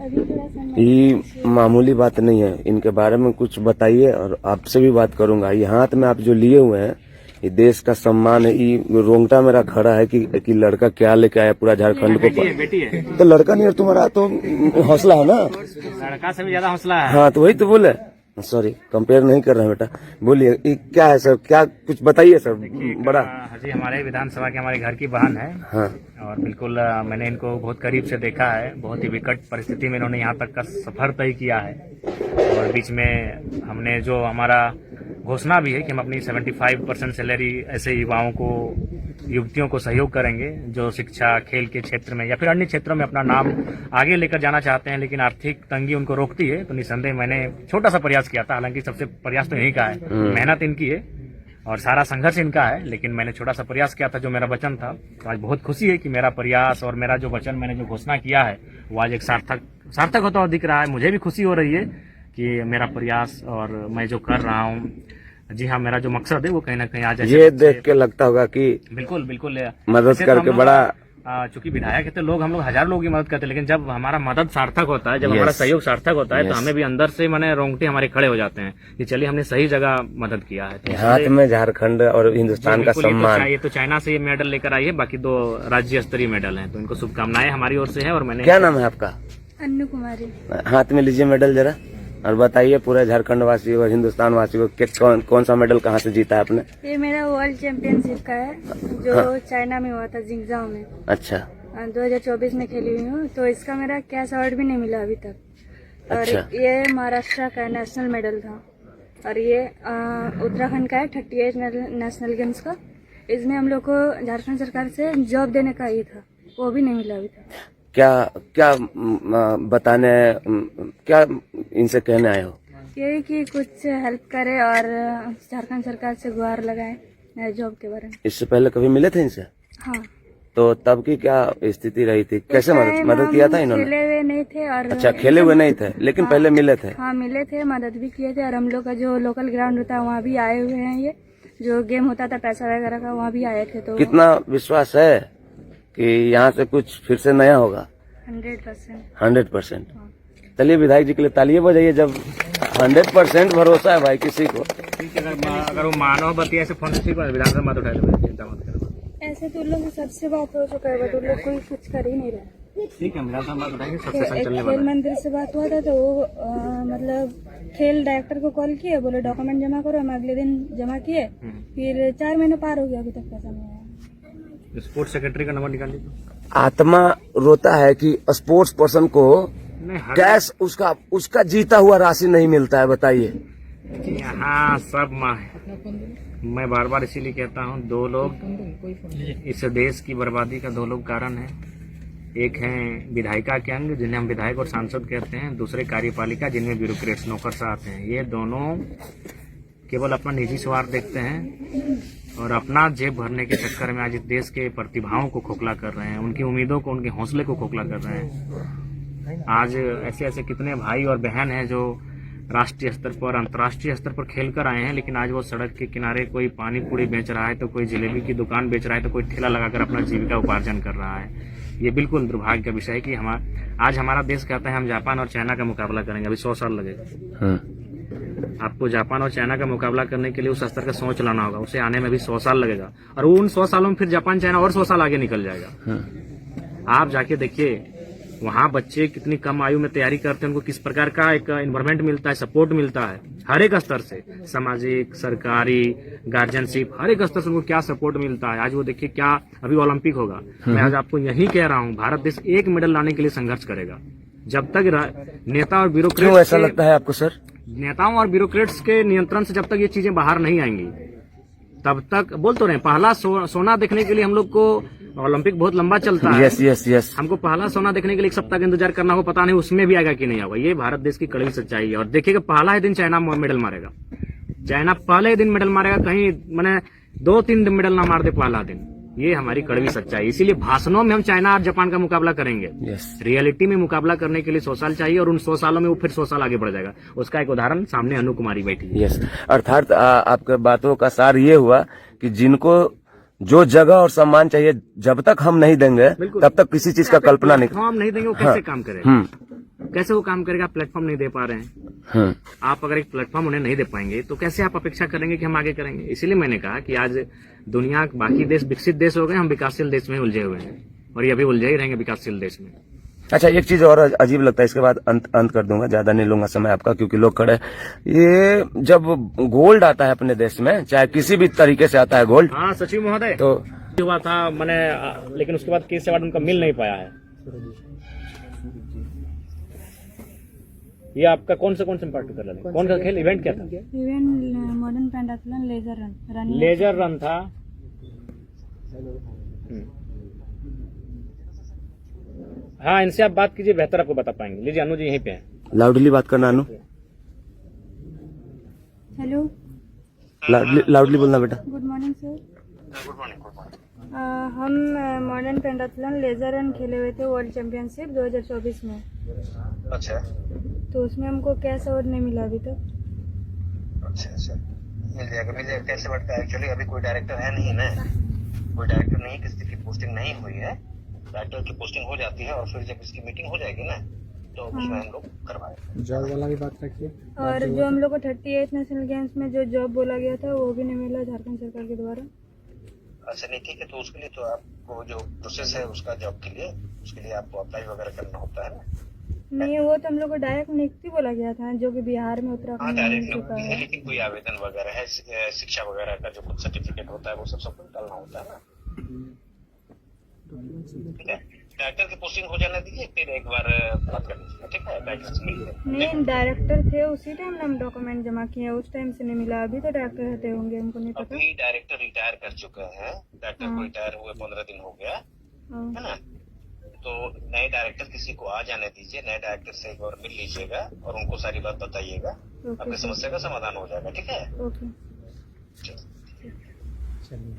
ये मामूली बात नहीं है, इनके बारे में कुछ बताइए और आपसे भी बात करूंगा। ये हाथ में आप जो लिए हुए हैं ये देश का सम्मान है। ये रोंगटा मेरा खड़ा है कि लड़का क्या लेके आया पूरा झारखंड को। बेटी है तो लड़का नहीं है तुम्हारा, तो हौसला है ना, लड़का से भी ज्यादा हौसला है। हाँ तो वही तो बोले, सॉरी कंपेयर नहीं कर रहे हैं बेटा। बोलिए ये क्या है सर, क्या कुछ बताइए सर। बड़ा हाजी हमारे विधानसभा के हमारे घर की बहन है। हाँ और बिल्कुल मैंने इनको बहुत करीब से देखा है। बहुत ही विकट परिस्थिति में इन्होंने यहाँ तक का सफर तय किया है। और बीच में हमने जो हमारा घोषणा भी है कि हम अपनी 75% सैलरी ऐसे युवाओं को, युवतियों को सहयोग करेंगे जो शिक्षा, खेल के क्षेत्र में या फिर अन्य क्षेत्रों में अपना नाम आगे लेकर जाना चाहते हैं, लेकिन आर्थिक तंगी उनको रोकती है। तो निसंदेह मैंने छोटा सा प्रयास किया था, हालांकि सबसे प्रयास तो यही का है, मेहनत इनकी है और सारा संघर्ष इनका है, लेकिन मैंने छोटा सा प्रयास किया था जो मेरा वचन था। तो आज बहुत खुशी है कि मेरा प्रयास और मेरा जो वचन मैंने जो घोषणा किया है वो आज एक सार्थक होता हुआ दिख रहा है। मुझे भी खुशी हो रही है कि मेरा प्रयास और मैं जो कर रहा हूँ, जी हाँ, मेरा जो मकसद है वो कहीं ना कहीं आज ये देख के लगता होगा कि बिल्कुल बिल्कुल मदद करके बड़ा, चूंकि विधायक है तो लोग, हम लोग हजार लोग की मदद करते हैं, लेकिन जब हमारा मदद सार्थक होता है, जब हमारा सहयोग सार्थक होता है तो हमें भी अंदर से माने रोंगटे हमारे खड़े हो जाते हैं कि चलिए हमने सही जगह मदद किया है। तो हाथ में झारखंड और हिंदुस्तान का सम्मान। ये तो चाइना से ये मेडल लेकर आई है, बाकी 2 राज्य स्तरीय मेडल हैं, तो इनको शुभकामनाएं हमारी ओर से है। और मैंने, क्या नाम है आपका? अन्नू कुमारी। हाथ में लीजिए मेडल जरा और बताइए पूरे झारखंड वासी और हिंदुस्तान वासी को कौन सा मेडल कहाँ से जीता है आपने? ये मेरा वर्ल्ड चैंपियनशिप का है जो चाइना में हुआ था, जिंगजाओ में। अच्छा। 2024 में खेली हुई हूँ, तो इसका मेरा कैश अवार्ड भी नहीं मिला अभी तक। और अच्छा। ये महाराष्ट्र का नेशनल मेडल था। और ये उत्तराखंड का है 38 नेशनल गेम्स का। इसमें हम लोग को झारखंड सरकार से जॉब देने का ही था, वो भी नहीं मिला अभी तक। क्या बताने, क्या इनसे कहने आए हो? यही कि कुछ हेल्प करे और झारखंड सरकार से गुहार लगाए जॉब के बारे में। इससे पहले कभी मिले थे इनसे? हाँ। तो तब की क्या स्थिति रही थी, कैसे मदद किया था इन्होंने? खेले हुए नहीं थे। और अच्छा, खेले हुए नहीं थे, लेकिन पहले मिले थे? हाँ मिले थे, मदद भी किए थे। और हम लोग का जो लोकल ग्राउंड होता है वहाँ भी आए हुए हैं। ये जो गेम होता था पैसा वगैरह का, वहाँ भी आए थे। तो कितना विश्वास है कि यहाँ से कुछ फिर से नया होगा? 100%। चलिए विधायक जी के लिए तालियां बजाइए जब 100% भरोसा है भाई किसी को। ठीक है, अगर वो मानव बतिया से फोन ठीक है, विधानसभा मत उठाए, चिंता मत करो। ऐसे तो लोग सबसे बात हो चुका है, तो लोग कोई कुछ कर ही नहीं रहा। ठीक है, विधानसभा मत उठाएंगे, सबसे चलने वाला। खेल मंदिर से बात हुआ था तो वो मतलब खेल डायरेक्टर को कॉल किए, बोले डॉक्यूमेंट जमा करो। हम अगले दिन जमा किए, फिर 4 महीने पार हो गया, अभी तक पैसा नहीं आया। स्पोर्ट्स सेक्रेटरी का नंबर निकाल लीजिए। आत्मा रोता है कि स्पोर्ट्स पर्सन को कैश उसका जीता हुआ राशि नहीं मिलता है, बताइए। यहाँ सब माँ है। मैं बार बार इसीलिए कहता हूँ, 2 लोग इस देश की बर्बादी का 2 लोग कारण हैं। एक हैं विधायिका के अंग, जिन्हें हम विधायक और सांसद कहते हैं, दूसरे कार्यपालिका जिनमें ब्यूरोक्रेट्स नौकरशाह हैं। ये दोनों केवल अपना निजी स्वार्थ देखते हैं और अपना जेब भरने के चक्कर में आज इस देश के प्रतिभाओं को खोखला कर रहे हैं, उनकी उम्मीदों को, उनके हौसले को खोखला कर रहे हैं। आज ऐसे ऐसे कितने भाई और बहन हैं जो राष्ट्रीय स्तर पर, अंतर्राष्ट्रीय स्तर पर खेल कर आए हैं, लेकिन आज वो सड़क के किनारे कोई पानी पूरी बेच रहा है, तो कोई जलेबी की दुकान बेच रहा है, तो कोई ठेला लगाकर अपना जीविका उपार्जन कर रहा है। ये बिल्कुल दुर्भाग्य का विषय है कि आज हमारा देश कहता है हम जापान और चाइना का मुकाबला करेंगे, अभी 100 साल लगेगा। आपको जापान और चाइना का मुकाबला करने के लिए उस स्तर का सोच लाना होगा, उसे आने में भी 100 साल लगेगा। और उन 100 सालों में फिर जापान चाइना और 100 साल आगे निकल जाएगा। आप जाके देखिए वहाँ बच्चे कितनी कम आयु में तैयारी करते हैं, उनको किस प्रकार का एक एनवायरमेंट मिलता है, सपोर्ट मिलता है हर एक स्तर से, सामाजिक, सरकारी, गार्जियनशिप, हर एक स्तर से उनको क्या सपोर्ट मिलता है। आज वो देखिए क्या, अभी ओलंपिक होगा, मैं आज आपको यही कह रहा हूँ, भारत देश 1 मेडल लाने के लिए संघर्ष करेगा। जब तक नेता और ब्यूरोक्रेट्स, ऐसा लगता है आपको सर? नेताओं और ब्यूरोक्रेट्स के नियंत्रण से जब तक ये चीजें बाहर नहीं आएंगी, तब तक बोल तो रहे हैं, पहला सोना देखने के लिए हम लोग को ओलंपिक बहुत लंबा चलता है। यस। हमको पहला सोना देखने के लिए 1 सप्ताह का इंतजार करना हो, पता नहीं उसमें भी आएगा कि नहीं आएगा। ये भारत देश की कड़वी सच्चाई है। और देखिएगा पहला ही दिन चाइना मेडल मारेगा, चाइना पहले ही दिन मेडल मारेगा, कहीं मैंने 2-3 मेडल ना मार दे पहला दिन। ये हमारी कड़वी सच्चाई। इसीलिए भाषणों में हम चाइना और जापान का मुकाबला करेंगे, रियलिटी में मुकाबला करने के लिए 100 साल चाहिए, और उन 100 सालों में वो फिर 100 साल आगे बढ़ जाएगा। उसका एक उदाहरण सामने अन्नू कुमारी बैठी है। अर्थात आपके बातों का सार ये हुआ कि जिनको जो जगह और सम्मान चाहिए, जब तक हम नहीं देंगे तब तक किसी चीज का कल्पना नहीं, हम नहीं देंगे, वो कैसे काम करेगा। कैसे वो काम करेगा? प्लेटफॉर्म नहीं दे पा रहे हैं। हाँ आप अगर एक प्लेटफॉर्म उन्हें नहीं दे पाएंगे तो कैसे आप अपेक्षा करेंगे कि हम आगे करेंगे? इसीलिए मैंने कहा कि आज दुनिया बाकी देश विकसित देश हो गए, हम विकासशील देश में उलझे हुए हैं और ये अभी उलझे ही रहेंगे विकासशील देश में। अच्छा, एक चीज और अजीब लगता है, इसके बाद अंत कर दूंगा, ज्यादा नहीं लूंगा समय आपका क्योंकि लोग खड़े हैं। ये जब गोल्ड आता है अपने देश में, चाहे किसी भी तरीके से आता है गोल्ड, हाँ सचिव महोदय, तो हुआ था मैंने, लेकिन उसके बाद केस अवार्ड उनका मिल नहीं पाया है। ये आपका कौन से पार्टिकुलर रन, कौन सा खेल इवेंट क्या था? Event modern pentathlon laser run laser run था। हाँ, इनसे आप बात कीजिए, बेहतर आपको बता पाएंगे। लीजिए, अनु जी यहीं पे हैं। लाउडली बात करना अनु, हेलो, लाउडली बोलना बेटा। Good morning sir. Good morning. हम मॉडर्न पेंटाथलॉन लेजर रन खेले हुए थे वर्ल्ड चैंपियनशिप 2024 में। अच्छा तो उसमें हमको कैश अवार्ड नहीं मिला अभी तक। अच्छा, मिल जाएगा कैसे बढ़ता है? एक्चुअली अभी कोई डायरेक्टर है नहीं ना, कोई डायरेक्टर नहीं, किसी की पोस्टिंग नहीं हुई है। डायरेक्टर की पोस्टिंग हो जाती है और फिर जब इसकी मीटिंग हो जाएगी ना तो उसमें हम लोग करवाएंगे। जॉब वाला भी बात रखिए। और जो हम लोग को 38 नेशनल गेम्स में जो जॉब बोला गया था वो भी नहीं मिला झारखंड सरकार के द्वारा। अच्छा, नहीं ठीक है, तो उसके लिए तो आपको जो प्रोसेस है उसका जॉब के लिए, उसके लिए आपको अप्लाई वगैरह करना होता है ना। नहीं, वो तो हम लोग को डायरेक्ट नियुक्ति बोला गया था जो कि बिहार में हाँ, उत्तराखंड में मिल डायरेक्ट चुका है, है। लेकिन कोई आवेदन वगैरह है, शिक्षा वगैरह का जो कुछ सर्टिफिकेट होता है वो सब डालना होता है ना। ठीक है, डायरेक्टर की पोस्टिंग हो जाने दीजिए, फिर एक बार बात कर लीजिए। ठीक है, डायरेक्टर से मिलते हैं। नहीं, डायरेक्टर थे उसी टाइम हम डॉक्यूमेंट जमा किए, उस टाइम से नहीं मिला। अभी तो डायरेक्टर रहते होंगे, हमको नहीं पता। अभी डायरेक्टर रिटायर कर चुके हैं, डायरेक्टर को रिटायर हुए 15 दिन हो गया हाँ। है ना। तो नए डायरेक्टर किसी को आ जाने दीजिए, नए डायरेक्टर से एक बार मिल लीजिएगा और उनको सारी बात बताइएगा, आपकी समस्या का समाधान हो जाएगा। ठीक है, ओके। चलिए। चलिए।